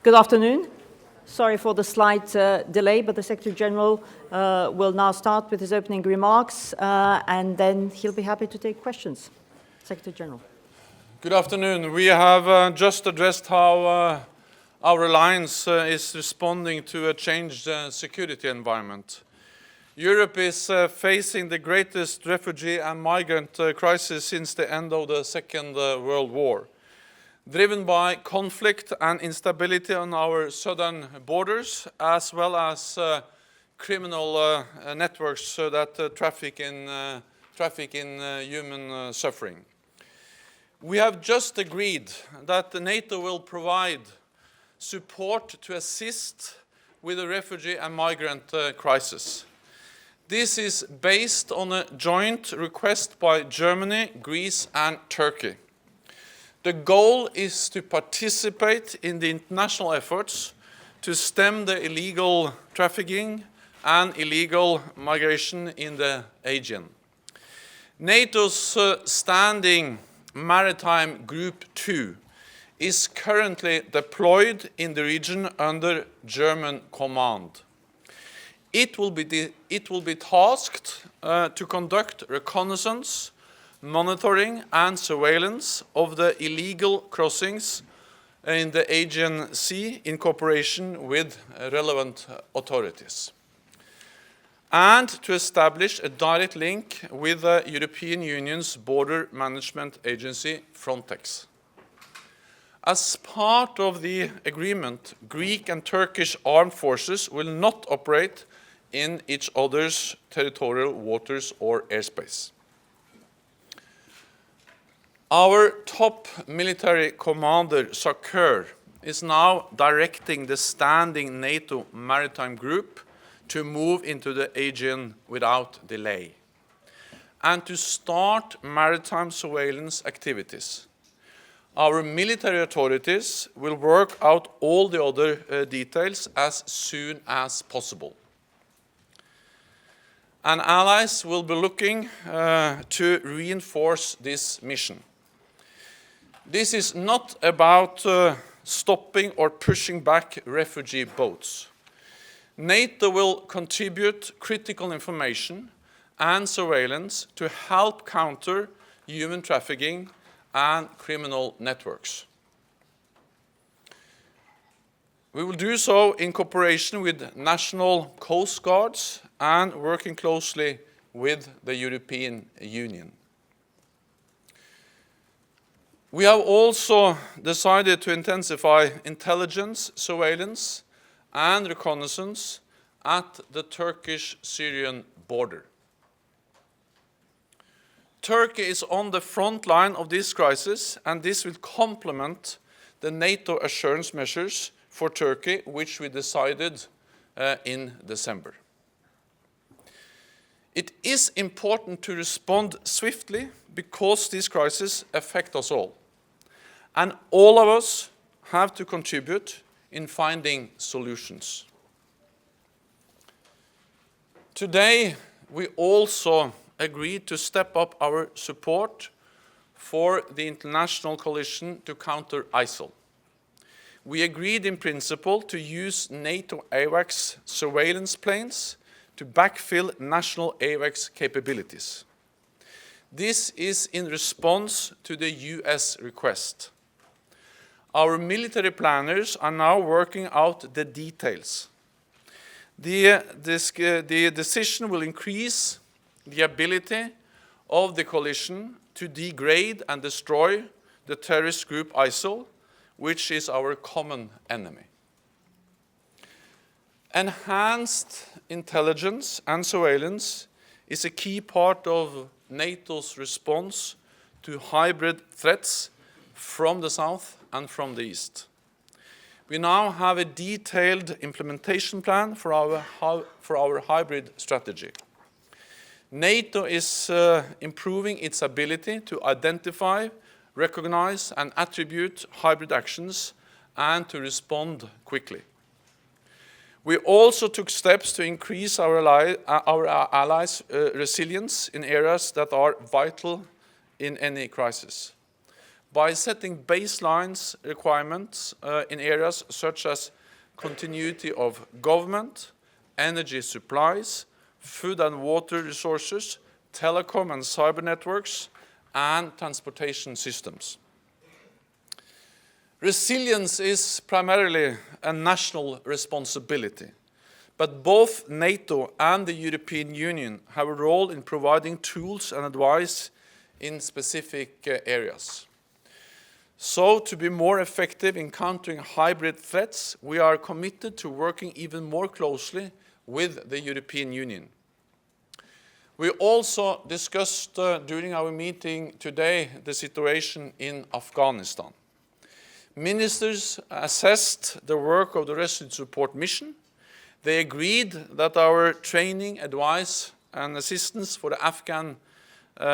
Good afternoon. Sorry for the slight delay, but the Secretary General will now start with his opening remarks, and then he'll be happy to take questions. Secretary General. Good afternoon. We have just addressed how our alliance is responding to a changed security environment. Europe is facing the greatest refugee and migrant crisis since the end of the Second World War. Driven by conflict and instability on our southern borders, as well as criminal networks that traffic in human suffering. We have just agreed that the NATO will provide support to assist with the refugee and migrant crisis. This is based on a joint request by Germany, Greece, and Turkey. The goal is to participate in the international efforts to stem the illegal trafficking and illegal migration in the Aegean. NATO's standing Maritime Group 2 is currently deployed in the region under German command. It will be tasked to conduct reconnaissance, monitoring and surveillance of the illegal crossings in the Aegean Sea in cooperation with relevant authorities, and to establish a direct link with the European Union's border management agency, Frontex. As part of the agreement, Greek and Turkish armed forces will not operate in each other's territorial waters or airspace. Our top military commander, Sakur, is now directing the standing NATO maritime group to move into the Aegean without delay and to start maritime surveillance activities. Our military authorities will work out all the other details as soon as possible. And allies will be looking to reinforce this mission. This is not about stopping or pushing back refugee boats. NATO will contribute critical information and surveillance to help counter human trafficking and criminal networks. We will do so in cooperation with national coast guards and working closely with the European Union. We have also decided to intensify intelligence, surveillance, and reconnaissance at the Turkish-Syrian border. Turkey is on the front line of this crisis, and this will complement the NATO assurance measures for Turkey, which we decided in December. It is important to respond swiftly because these crises affect us all. And all of us have to contribute in finding solutions. Today, we also agreed to step up our support for the international coalition to counter ISIL. We agreed in principle to use NATO AWACS surveillance planes to backfill national AWACS capabilities. This is in response to the US request. Our military planners are now working out the details. The decision will increase the ability of the coalition to degrade and destroy the terrorist group ISIL, which is our common enemy. Enhanced intelligence and surveillance is a key part of NATO's response to hybrid threats from the south and from the east. We now have a detailed implementation plan for our hybrid strategy. NATO is improving its ability to identify, recognize, and attribute hybrid actions and to respond quickly. We also took steps to increase our allies' resilience in areas that are vital in any crisis. by setting baselines requirements in areas such as continuity of government, energy supplies, food and water resources, telecom and cyber networks, and transportation systems. Resilience is primarily a national responsibility, but both NATO and the European Union have a role in providing tools and advice in specific areas. So, to be more effective in countering hybrid threats, we are committed to working even more closely with the European Union. We also discussed during our meeting today the situation in Afghanistan. Ministers assessed the work of the Resolute Support Mission. They agreed that our training, advice, and assistance for the Afghan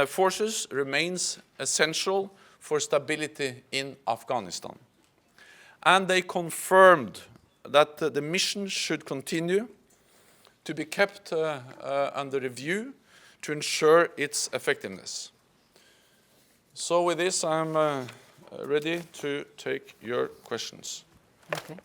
forces remains essential for stability in Afghanistan. And they confirmed that the mission should continue to be kept under review to ensure its effectiveness. So with this, I'm ready to take your questions. Okay.